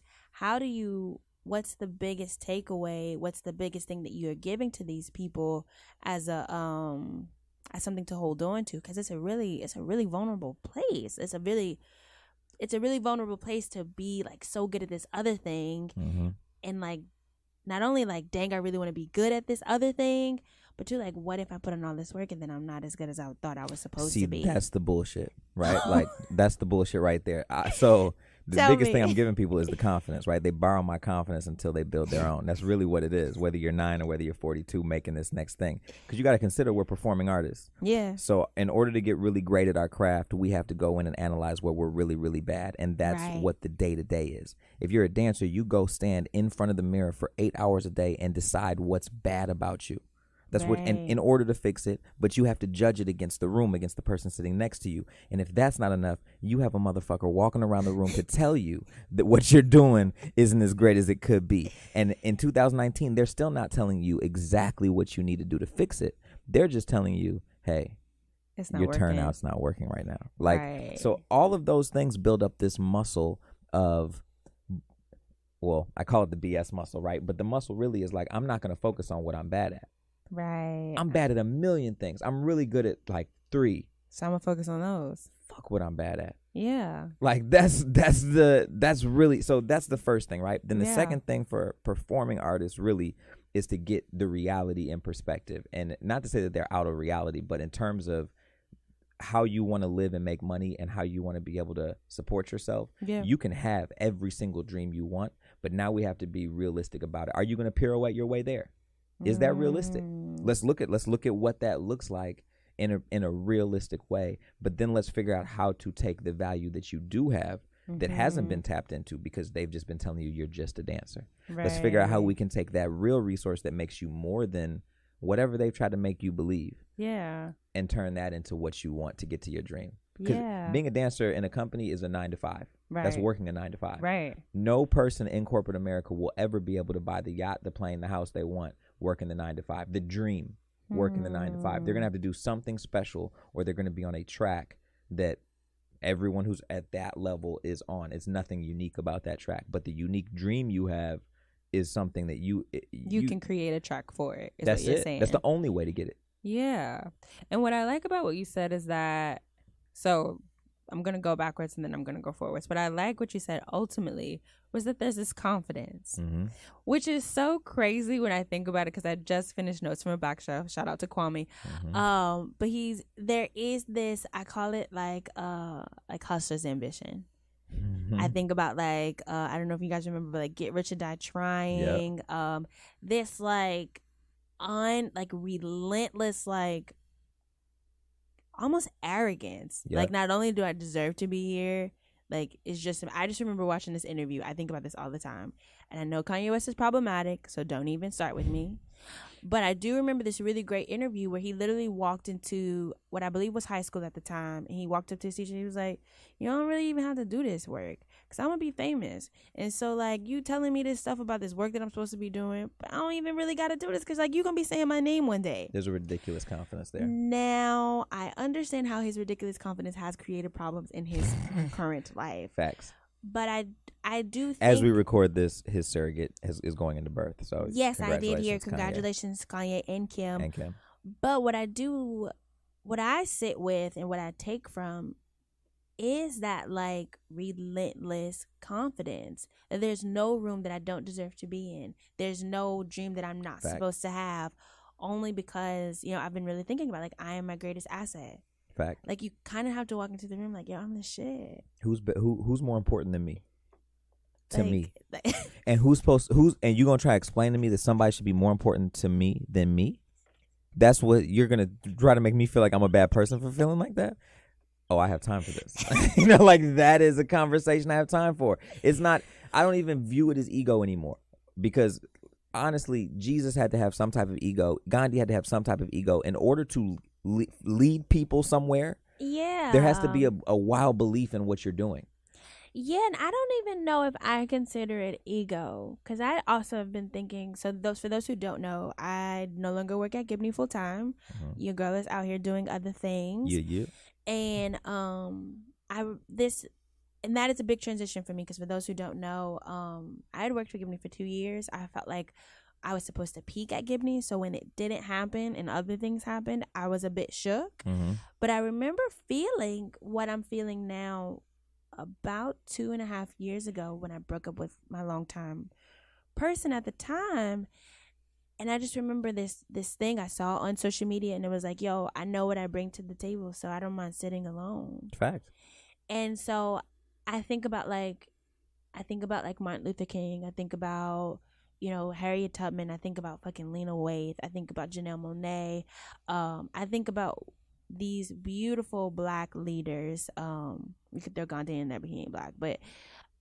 what's the biggest takeaway? What's the biggest thing that you're giving to these people as something to hold on to? Because it's a really vulnerable place. It's a really vulnerable place to be like so good at this other thing. Mm-hmm. And like, not only like, dang, I really want to be good at this other thing, but you're like, what if I put in all this work and then I'm not as good as I thought I was supposed to be? That's the bullshit, right? Like, that's the bullshit right there. So the biggest thing I'm giving people is the confidence, right? They borrow my confidence until they build their own. That's really what it is, whether you're 9 or whether you're 42 making this next thing. Because you got to consider we're performing artists. Yeah. So in order to get really great at our craft, we have to go in and analyze where we're really, really bad. And that's what the day-to-day is. If you're a dancer, you go stand in front of the mirror for 8 hours a day and decide what's bad about you. That's what, and in order to fix it, but you have to judge it against the room, against the person sitting next to you. And if that's not enough, you have a motherfucker walking around the room to tell you that what you're doing isn't as great as it could be. And in 2019, they're still not telling you exactly what you need to do to fix it. They're just telling you, hey, your turnout's not working right now. Like, so all of those things build up this muscle of, well, I call it the BS muscle, right? But the muscle really is like, I'm not going to focus on what I'm bad at. Right. I'm bad at a million things. I'm really good at like 3. So I'm gonna focus on those. Fuck what I'm bad at. Yeah. Like that's really, so that's the first thing, right? Then the second thing for performing artists really is to get the reality in perspective. And not to say that they're out of reality, but in terms of how you want to live and make money and how you want to be able to support yourself, you can have every single dream you want, but now we have to be realistic about it. Are you going to pirouette your way there? Is that realistic? Let's look at what that looks like in a realistic way. But then let's figure out how to take the value that you do have that hasn't been tapped into because they've just been telling you you're just a dancer. Right. Let's figure out how we can take that real resource that makes you more than whatever they've tried to make you believe. Yeah. And turn that into what you want to get to your dream. Because Yeah. being a dancer in a company is a 9 to 5. Right. That's working a 9 to 5. Right. No person in corporate America will ever be able to buy the yacht, the plane, the house they want working the 9 to 5. The dream working the 9 to 5. They're going to have to do something special, or they're going to be on a track that everyone who's at that level is on. It's nothing unique about that track. But the unique dream you have is something that you can create a track for it. Is that's what you're it. saying. That's the only way to get it. Yeah. And what I like about what you said is that, so I'm going to go backwards and then I'm going to go forwards. But I like what you said ultimately was that there's this confidence, which is so crazy when I think about it, because I just finished Notes from a Back Show. Shout out to Kwame. But there is this, I call it like hustler's ambition. I think about like, I don't know if you guys remember, but like Get Rich or Die Trying. Yep. This like relentless, like almost arrogance. Yep. Like, not only do I deserve to be here, like, it's just, I just remember watching this interview. I think about this all the time. And I know Kanye West is problematic, so don't even start with me. But I do remember this really great interview where he literally walked into what I believe was high school at the time. And he walked up to his teacher and he was like, you don't really even have to do this work because I'm going to be famous. And so, like, you telling me this stuff about this work that I'm supposed to be doing, but I don't even really got to do this because, like, you're going to be saying my name one day. There's a ridiculous confidence there. Now, I understand how his ridiculous confidence has created problems in his current life. Facts. But I do think, as we record this, his surrogate is going into birth. So yes, I did hear. Congratulations, Kanye and Kim. And Kim. But what I sit with and what I take from is that, like, relentless confidence. That there's no room that I don't deserve to be in. There's no dream that I'm not supposed to have, only because, you know, I've been really thinking about, like, I am my greatest asset. Fact. Like, you kind of have to walk into the room like, yo, I'm the shit. Who's more important than me? To me. Like, and and you gonna try to explain to me that somebody should be more important to me than me? That's what you're gonna try to make me feel like I'm a bad person for feeling like that? Oh, I have time for this. You know, like, that is a conversation I have time for. It's not, I don't even view it as ego anymore, because honestly, Jesus had to have some type of ego. Gandhi had to have some type of ego in order to lead people somewhere. Yeah. There has to be a wild belief in what you're doing. Yeah, and I don't even know if I consider it ego, because I also have been thinking, so for those who don't know, I no longer work at Gibney full time. Your girl is out here doing other things. Yeah. And that is a big transition for me, because for those who don't know, I had worked for Gibney for 2 years. I felt like I was supposed to peak at Gibney, so when it didn't happen and other things happened, I was a bit shook. But I remember feeling what I'm feeling now about 2.5 years ago when I broke up with my longtime person at the time. And I just remember this thing I saw on social media, and it was like, yo, I know what I bring to the table, so I don't mind sitting alone. Fact. And so I think about like Martin Luther King. I think about, you know, Harriet Tubman. I think about fucking Lena Waithe. I think about Janelle Monáe. I think about these beautiful Black leaders. We could throw Gandhi in there, but he ain't Black.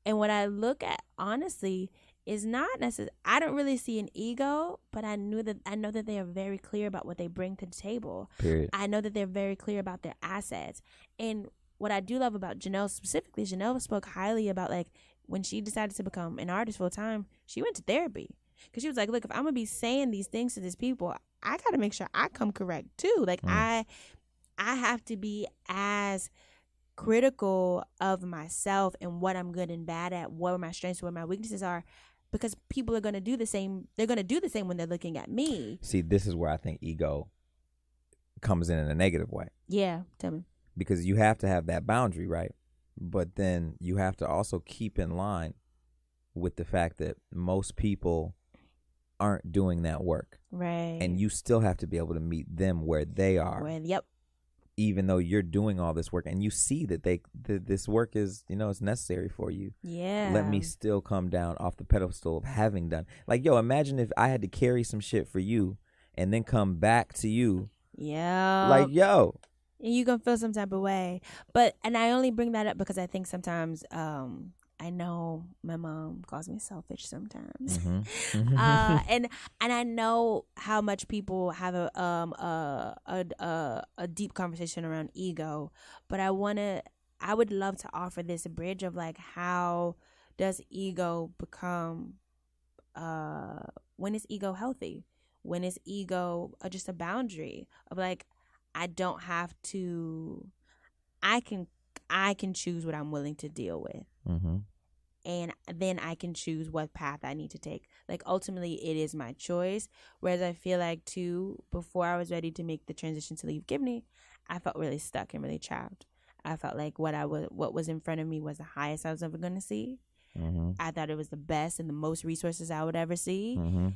And what I look at, honestly, is not necessarily, I don't really see an ego, but I know that they are very clear about what they bring to the table. Period. I know that they're very clear about their assets. And what I do love about Janelle specifically, Janelle spoke highly about, like, when she decided to become an artist full time, she went to therapy. Because she was like, look, if I'm going to be saying these things to these people, I got to make sure I come correct too. Like, I have to be as critical of myself and what I'm good and bad at, what my strengths, what my weaknesses are, because people are going to do the same. They're going to do the same when they're looking at me. See, this is where I think ego comes in a negative way. Yeah, tell me. Because you have to have that boundary, right? But then you have to also keep in line with the fact that most people aren't doing that work. Right. And you still have to be able to meet them where they are. Yep. Even though you're doing all this work and you see that this work is, you know, it's necessary for you. Yeah. Let me still come down off the pedestal of having done. Like, yo, imagine if I had to carry some shit for you and then come back to you Yeah. Like, yo. And you gonna feel some type of way. But and I only bring that up because I think sometimes I know my mom calls me selfish sometimes. Mm-hmm. And I know how much people have a deep conversation around ego, but I would love to offer this bridge of like, how does ego become when is ego healthy? When is ego just a boundary of like, I don't have to, I can choose what I'm willing to deal with. Mm-hmm. And then I can choose what path I need to take. Like, ultimately, it is my choice. Whereas I feel like, too, before I was ready to make the transition to leave Gibney, I felt really stuck and really trapped. I felt like what was in front of me was the highest I was ever going to see. Mm-hmm. I thought it was the best and the most resources I would ever see. Mm-hmm.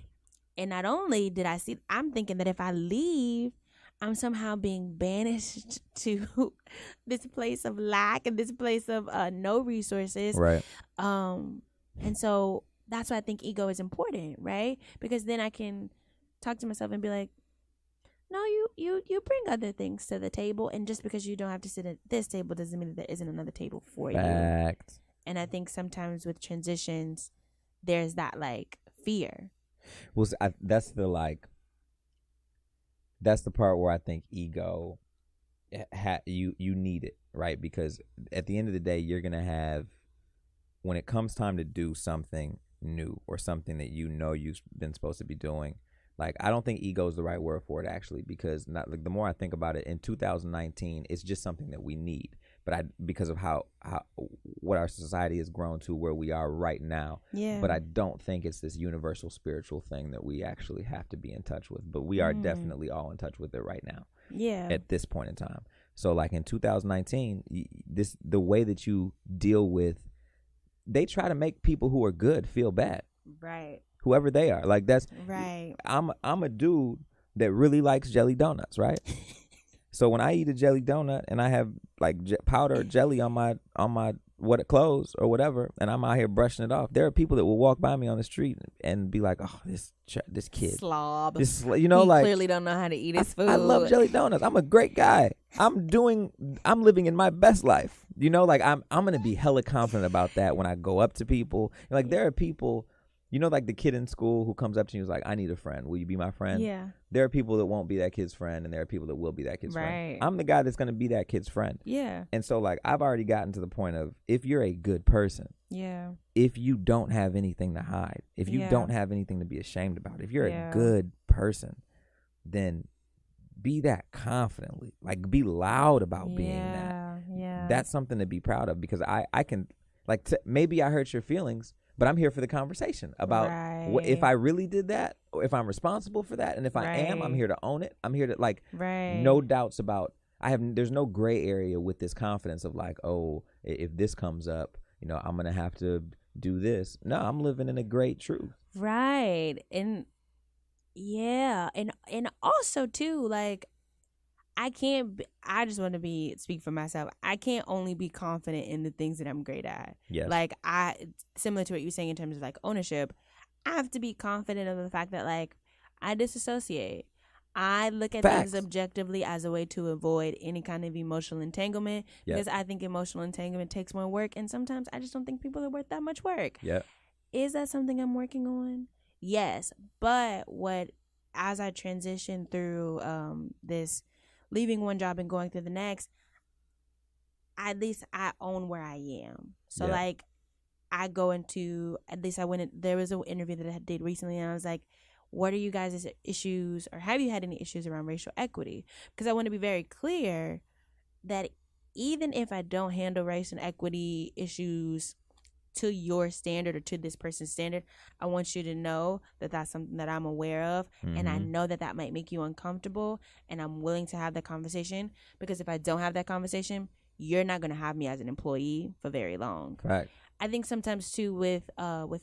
And not only did I see, I'm thinking that if I leave, I'm somehow being banished to this place of lack and this place of no resources. Right. And so that's why I think ego is important, right? Because then I can talk to myself and be like, no, you bring other things to the table, and just because you don't have to sit at this table doesn't mean that there isn't another table for you. Fact. And I think sometimes with transitions, there's that like fear. Well, that's the part where I think ego, you need it, right? Because at the end of the day, you're gonna have, when it comes time to do something new or something that you know you've been supposed to be doing. Like, I don't think ego is the right word for it, actually, because not like, the more I think about it, in 2019, it's just something that we need. But because of how what our society has grown to where we are right now. Yeah. But I don't think it's this universal spiritual thing that we actually have to be in touch with. But we are definitely all in touch with it right now. Yeah. At this point in time. So like in 2019, the way that you deal with, they try to make people who are good feel bad. Right. Whoever they are. Like, that's right. I'm a dude that really likes jelly donuts, right? So when I eat a jelly donut and I have like powdered jelly on my clothes or whatever, and I'm out here brushing it off, there are people that will walk by me on the street and be like, "Oh, this kid, slob, you know, he like, clearly don't know how to eat his food." I love jelly donuts. I'm a great guy. I'm living in my best life. You know, like I'm gonna be hella confident about that when I go up to people. Like, there are people. You know, like the kid in school who comes up to you and is like, I need a friend. Will you be my friend? Yeah. There are people that won't be that kid's friend, and there are people that will be that kid's friend. I'm the guy that's going to be that kid's friend. Yeah. And so, like, I've already gotten to the point of, if you're a good person, yeah, if you don't have anything to hide, if you don't have anything to be ashamed about, if you're a good person, then be that confidently. Like, be loud about being that. Yeah. That's something to be proud of, because I can, like, maybe I hurt your feelings, but I'm here for the conversation about if I really did that, or if I'm responsible for that. And if I am, I'm here to own it. I'm here to, like, no doubts about, there's no gray area with this confidence of like, oh, if this comes up, you know, I'm going to have to do this. No, I'm living in a great truth. Right. And yeah. And also too, like, I just want to speak for myself. I can't only be confident in the things that I'm great at. Yes. Like, similar to what you're saying in terms of like ownership, I have to be confident of the fact that, like, I disassociate. I look at things objectively as a way to avoid any kind of emotional entanglement, because I think emotional entanglement takes more work, and sometimes I just don't think people are worth that much work. Yeah. Is that something I'm working on? Yes. But as I transition through this, leaving one job and going through the next, at least I own where I am. So like, I go into, at least there was an interview that I did recently, and I was like, what are you guys' issues, or have you had any issues around racial equity? Because I want to be very clear that even if I don't handle race and equity issues to your standard or to this person's standard, I want you to know that that's something that I'm aware of, and I know that might make you uncomfortable, and I'm willing to have that conversation, because if I don't have that conversation, you're not going to have me as an employee for very long. Right. I think sometimes too with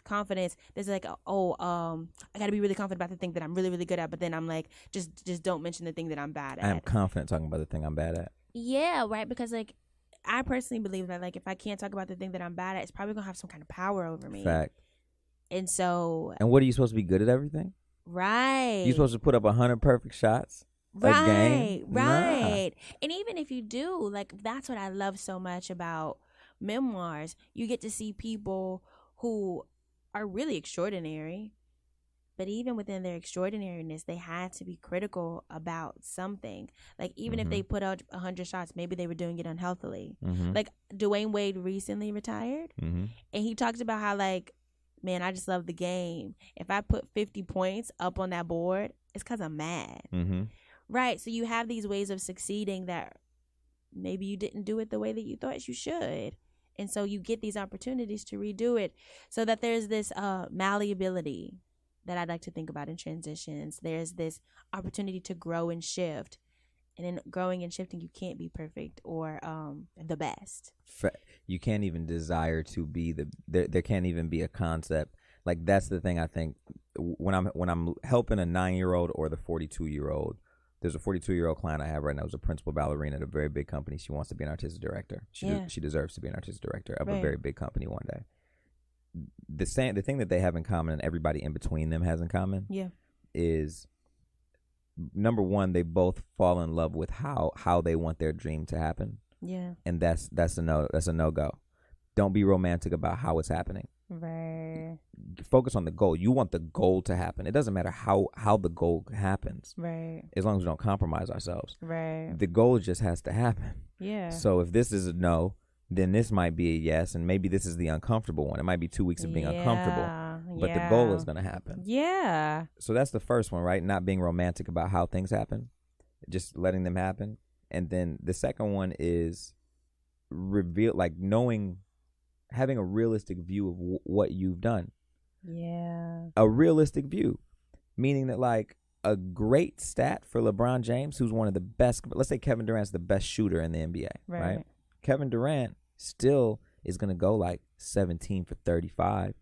confidence, there's like, I got to be really confident about the thing that I'm really, really good at, but then I'm like, just don't mention the thing that I'm bad at. I am confident talking about the thing I'm bad at. Yeah, right, because like, I personally believe that, like, if I can't talk about the thing that I'm bad at, it's probably gonna have some kind of power over me. Fact. And so. And what, are you supposed to be good at everything? Right. You're supposed to put up 100 perfect shots a game. Right. And even if you do, like, that's what I love so much about memoirs. You get to see people who are really extraordinary, but even within their extraordinariness, they had to be critical about something. Like, even if they put out 100 shots, maybe they were doing it unhealthily. Like, Dwayne Wade recently retired, and he talked about how, like, man, I just love the game. If I put 50 points up on that board, it's because I'm mad. Right. So you have these ways of succeeding that maybe you didn't do it the way that you thought you should. And so you get these opportunities to redo it, so that there's this malleability that I'd like to think about in transitions. There's this opportunity to grow and shift. And in growing and shifting, you can't be perfect or the best. You can't even desire to be there can't even be a concept. Like, that's the thing I think when I'm helping a 9-year-old or the 42-year-old. There's a 42-year-old client I have right now who's a principal ballerina at a very big company. She wants to be an artistic director. She deserves to be an artistic director of a very big company one day. The thing that they have in common, and everybody in between them has in common, is, number one, they both fall in love with how they want their dream to happen. Yeah. And that's a no-go. Don't be romantic about how it's happening. Right. Focus on the goal. You want the goal to happen. It doesn't matter how the goal happens. Right. As long as we don't compromise ourselves. Right. The goal just has to happen. Yeah. So if this is a no, then this might be a yes, and maybe this is the uncomfortable one. It might be 2 weeks of being uncomfortable, but the goal is going to happen. Yeah. So that's the first one, right? Not being romantic about how things happen, just letting them happen. And then the second one is having a realistic view of what you've done. Yeah. A realistic view, meaning that, like, a great stat for LeBron James, who's one of the best, let's say Kevin Durant's the best shooter in the NBA, right? Kevin Durant still is going to go like 17 for 35,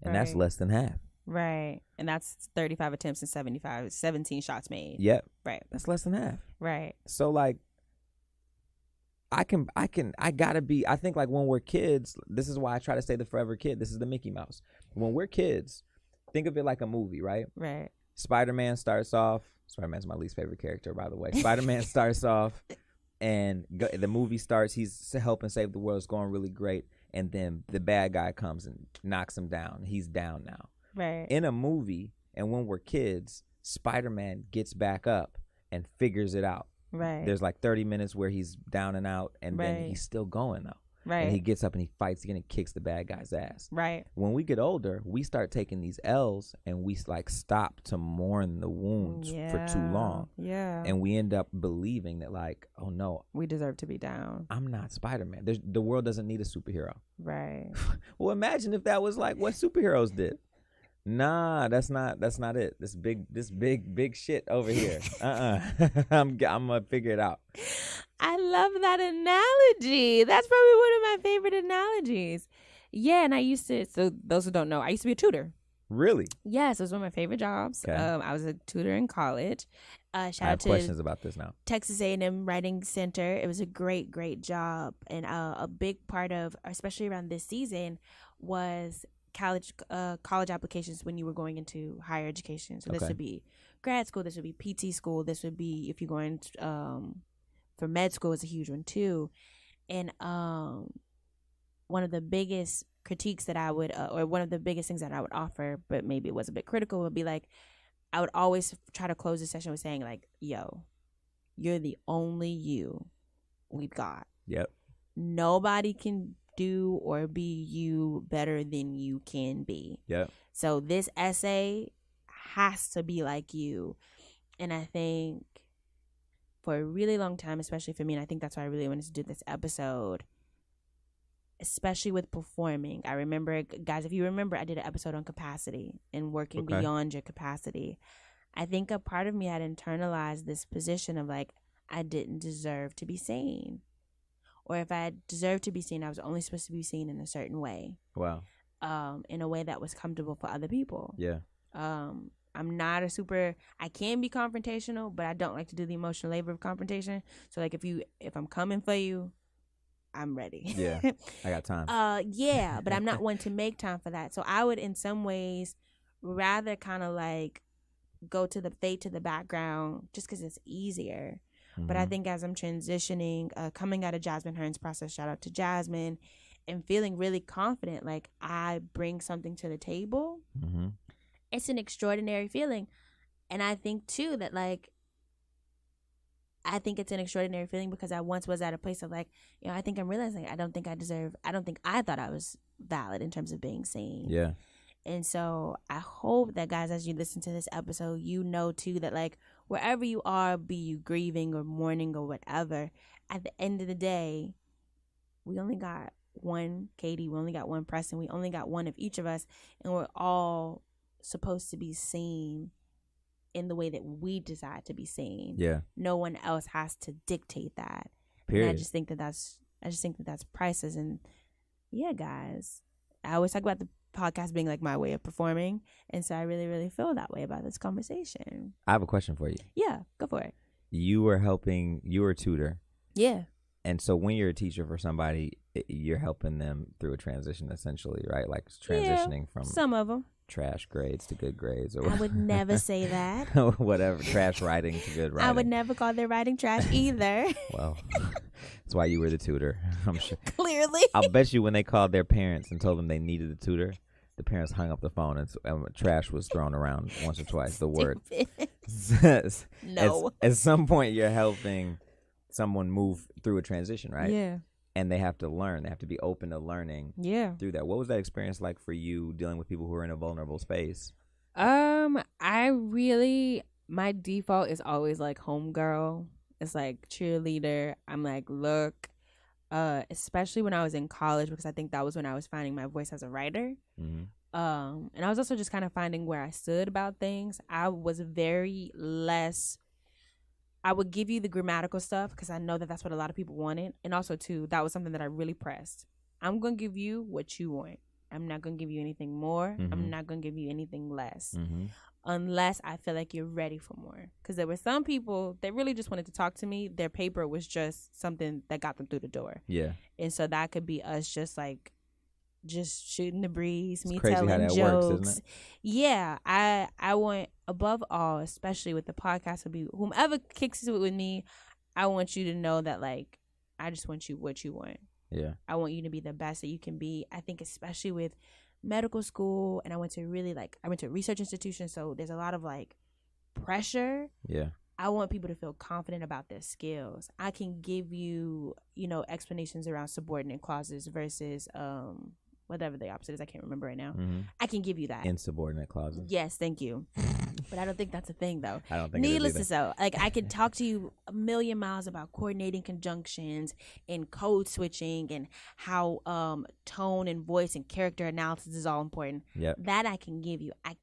and that's less than half. Right. And that's 35 attempts and 17 shots made. Yep. Right. That's less than half. Right. So, like, I gotta be, I think, like, when we're kids, this is why I try to say the forever kid. This is the Mickey Mouse. When we're kids, think of it like a movie, right? Right. Spider-Man starts off, Spider-Man's my least favorite character, by the way. Spider-Man starts off, and the movie starts, he's helping save the world, it's going really great, and then the bad guy comes and knocks him down. He's down now. Right. In a movie, and when we're kids, Spider-Man gets back up and figures it out. Right. There's like 30 minutes where he's down and out, and then he's still going, though. Right. And he gets up and he fights again and kicks the bad guy's ass. Right. When we get older, we start taking these L's, and we, like, stop to mourn the wounds for too long. Yeah. And we end up believing that, like, oh no, we deserve to be down. I'm not Spider-Man. The world doesn't need a superhero. Right. Well, imagine if that was like what superheroes did. Nah, that's not it. This big shit over here. I'm gonna figure it out. I love that analogy. That's probably one of my favorite analogies. Yeah, and I used to, so those who don't know, I used to be a tutor. Really? Yes, it was one of my favorite jobs. Okay. I was a tutor in college. I have questions about this now. Texas A&M Writing Center. It was a great job. And a big part of, especially around this season, was college applications when you were going into higher education. So this would be grad school, this would be PT school, this would be if you're going for med school is a huge one too. And one of the biggest critiques that I would or one of the biggest things that I would offer, but maybe it was a bit critical, would be like, I would always try to close the session with saying, like, yo, you're the only you we've got. Yep. Nobody can do or be you better than you can be. Yeah. So this essay has to be like you. And I think for a really long time, especially for me, and I think that's why I really wanted to do this episode, especially with performing. I remember, guys, if you remember, I did an episode on capacity and working beyond your capacity. I think a part of me had internalized this position of, like, I didn't deserve to be seen. Or if I deserved to be seen, I was only supposed to be seen in a certain way. Wow. In a way that was comfortable for other people. Yeah. I'm not I can be confrontational, but I don't like to do the emotional labor of confrontation. So, like, if I'm coming for you, I'm ready. Yeah. I got time. Yeah, but I'm not one to make time for that. So I would, in some ways, rather kind of like go to the fade to the background just because it's easier. But I think as I'm transitioning, coming out of Jasmine Hearn's process, shout out to Jasmine, and feeling really confident, like I bring something to the table. It's an extraordinary feeling. And I think too that like, I think it's an extraordinary feeling because I once was at a place of like, you know, I think I'm realizing I don't think I thought I was valid in terms of being seen. Yeah. And so I hope that, guys, as you listen to this episode, you know too that like wherever you are, be you grieving or mourning or whatever, at the end of the day, we only got one Katie, we only got one Preston, we only got one of each of us, and we're all supposed to be seen in the way that we decide to be seen. Yeah. No one else has to dictate that. Period. And I just think that that's priceless. And yeah, guys, I always talk about the podcast being like my way of performing, and so I really, really feel that way about this conversation. I have a question for you. Yeah, go for it. You were a tutor. Yeah. And so when you're a teacher for somebody, you're helping them through a transition essentially, right? Like transitioning from some of them trash grades to good grades, or I would never say that. whatever, trash writing to good writing. I would never call their writing trash either. Well, that's why you were the tutor, I'm sure. Clearly. I'll bet you when they called their parents and told them they needed a tutor, the parents hung up the phone and trash was thrown around once or twice. The word. No. At some point, you're helping someone move through a transition, right? Yeah. And they have to learn. They have to be open to learning. Yeah. Through that. What was that experience like for you dealing with people who are in a vulnerable space? My default is always like homegirl. It's like cheerleader. I'm like, look, especially when I was in college, because I think that was when I was finding my voice as a writer. Mm-hmm. And I was also just kind of finding where I stood about things. I was very less. I would give you the grammatical stuff because I know that that's what a lot of people wanted. And also, too, that was something that I really pressed. I'm going to give you what you want. I'm not going to give you anything more. Mm-hmm. I'm not going to give you anything less. Mm-hmm. Unless I feel like you're ready for more. Because there were some people that really just wanted to talk to me. Their paper was just something that got them through the door. Yeah. And so that could be us just shooting the breeze, It's me crazy telling how that jokes. works, isn't it? Yeah, I want, above all, especially with the podcast, would be whomever kicks it with me, I want you to know that, like, I just want you what you want. Yeah. I want you to be the best that you can be. I think especially with medical school, and I went to a research institution, so there's a lot of like pressure. Yeah. I want people to feel confident about their skills. I can give you, explanations around subordinate clauses versus whatever the opposite is. I can't remember right now. Mm-hmm. I can give you that. Insubordinate clauses. Yes, thank you. But I don't think that's a thing, though. I don't think Needless it to is say, like, I could talk to you a million miles about coordinating conjunctions and code switching and how tone and voice and character analysis is all important. Yep. That I can give you. I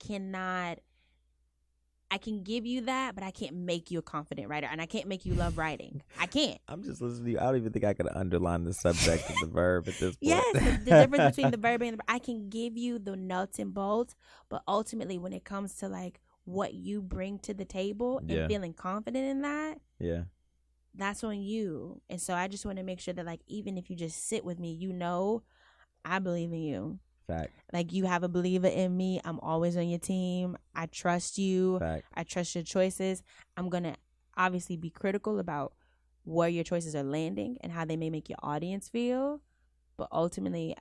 can give you that, but I can't make you a confident writer, and I can't make you love writing. I can't. I'm just listening to you. I don't even think I could underline the subject of the verb at this point. Yes, the difference between the verb and the I can give you the nuts and bolts, but ultimately when it comes to like what you bring to the table and feeling confident in that, that's on you. And so I just want to make sure that like even if you just sit with me, I believe in you. Fact. Like you have a believer in me. I'm always on your team. I trust you. Fact. I trust your choices. I'm going to obviously be critical about where your choices are landing and how they may make your audience feel. But ultimately,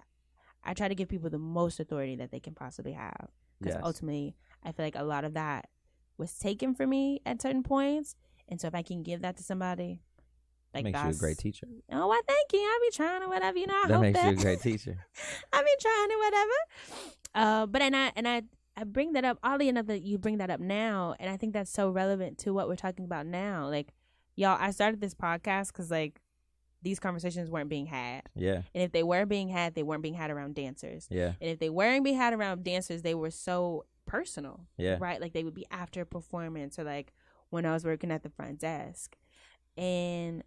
I try to give people the most authority that they can possibly have. Because ultimately, I feel like a lot of that was taken from me at certain points. And so if I can give that to somebody, like makes you a great teacher. Oh, well, thank you. I be trying or whatever, I that hope makes that. you a great teacher. I be trying or whatever. But I bring that up. Oddly enough, that you bring that up now, and I think that's so relevant to what we're talking about now. Like, y'all, I started this podcast because like these conversations weren't being had. Yeah. And if they were being had, they weren't being had around dancers. Yeah. And if they weren't being had around dancers, they were so personal. Yeah. Right. Like they would be after a performance or like when I was working at the front desk. And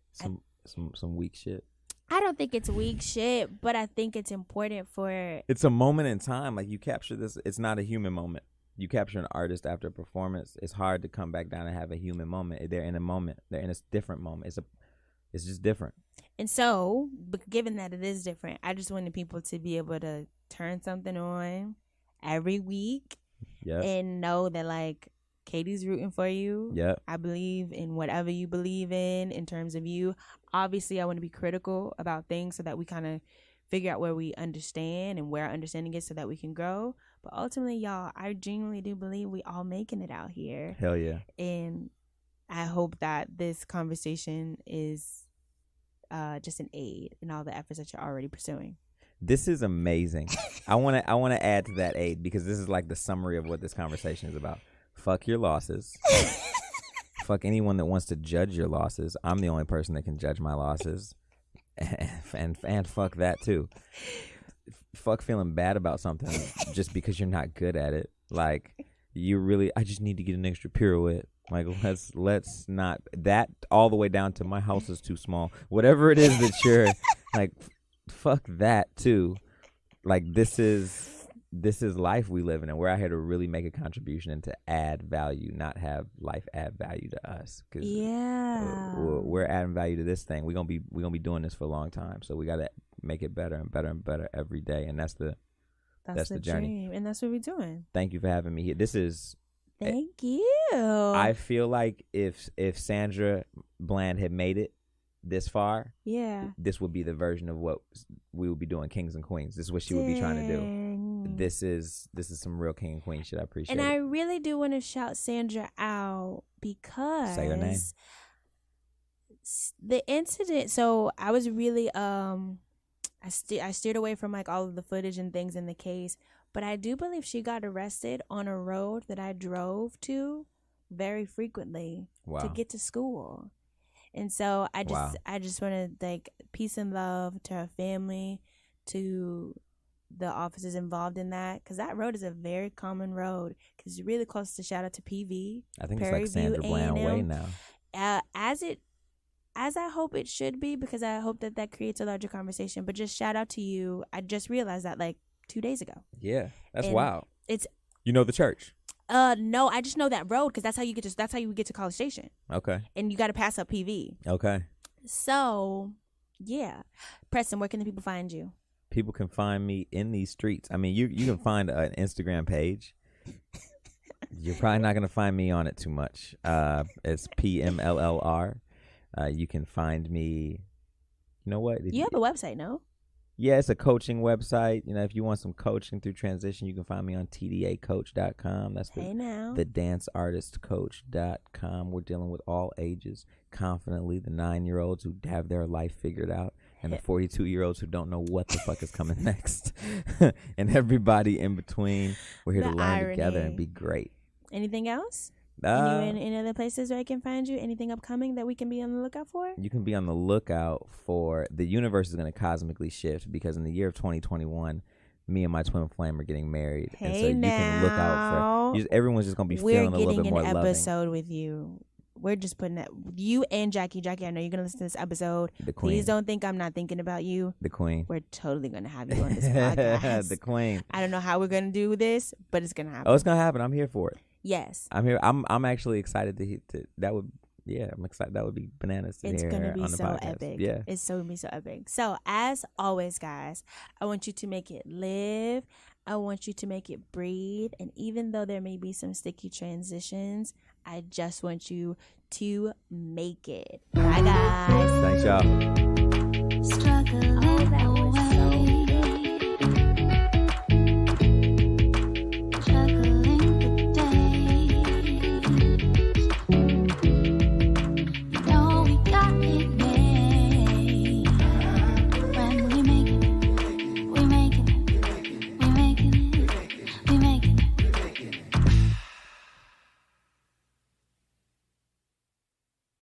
some weak shit. I don't think it's weak shit, but I think it's important for... It's a moment in time. Like you capture this. It's not a human moment. You capture an artist after a performance. It's hard to come back down and have a human moment. They're in a moment. They're in a different moment. It's just different. And so, but given that it is different, I just wanted people to be able to turn something on every week and know that like Katie's rooting for you. Yep. I believe in whatever you believe in terms of you. Obviously, I want to be critical about things so that we kind of figure out where we understand and where our understanding is so that we can grow. But ultimately, y'all, I genuinely do believe we all making it out here. Hell yeah. And I hope that this conversation is just an aid in all the efforts that you're already pursuing. This is amazing. I want to add to that aid because this is like the summary of what this conversation is about. Fuck your losses. Fuck anyone that wants to judge your losses. I'm the only person that can judge my losses. And fuck that too. Fuck feeling bad about something just because you're not good at it. Like I just need to get an extra pirouette. Like let's not that all the way down to my house is too small. Whatever it is that you're like, fuck that too. Like this is life we live in, and we're out here to really make a contribution and to add value, not have life add value to us. Cause we're adding value to this thing. We're gonna be doing this for a long time, so we gotta make it better and better and better every day, and that's the journey, dream, and that's what we're doing. Thank you for having me here. Thank you. I feel like if Sandra Bland had made it this far, this would be the version of what we would be doing, Kings and Queens. This is what she would be trying to do. This is some real king and queen shit. I appreciate it. And I really do want to shout Sandra out because say her name. The incident. So I was really I steered away from like all of the footage and things in the case, but I do believe she got arrested on a road that I drove to very frequently to get to school. And so I just want to like peace and love to her family, to the officers involved in that, because that road is a very common road because it's really close to shout out to PV. I think it's like Sandra Bland Way now. As I hope it should be, because I hope that creates a larger conversation. But just shout out to you. I just realized that like 2 days ago. Yeah, that's wild. It's the church. No, I just know that road because that's how you get to College Station. Okay. And you got to pass up PV. Okay. So, yeah, Preston, where can the people find you? People can find me in these streets. I mean, you can find an Instagram page. You're probably not gonna find me on it too much. It's PMLLR. You can find me. You know what? You have a website, no? Yeah, it's a coaching website. If you want some coaching through transition, you can find me on tdacoach.com. That's the danceartistcoach.com. We're dealing with all ages confidently. The 9-year-olds who have their life figured out, and the 42-year-olds who don't know what the fuck is coming next, and everybody in between. We're here to learn together and be great. Anything else? Any other places where I can find you? Anything upcoming that we can be on the lookout for? You can be on the lookout for the universe is going to cosmically shift, because in the year of 2021, me and my twin flame are getting married. Hey, and so you can look out for everyone's just going to be feeling a little bit more loving. We're getting an episode with you. We're just putting that, you and Jackie, I know you're going to listen to this episode. The queen. Please don't think I'm not thinking about you. The queen. We're totally going to have you on this podcast. The queen. I don't know how we're going to do this, but it's going to happen. Oh, it's going to happen. I'm here for it. Yes. I'm here. I'm actually excited to that would, I'm excited. That would be bananas to it's hear gonna be on the so podcast. epic. Yeah. It's so going to be so epic. So, as always, guys, I want you to make it live. I want you to make it breathe. And even though there may be some sticky transitions, I just want you to make it. Bye, guys. Thanks, y'all. Oh, that was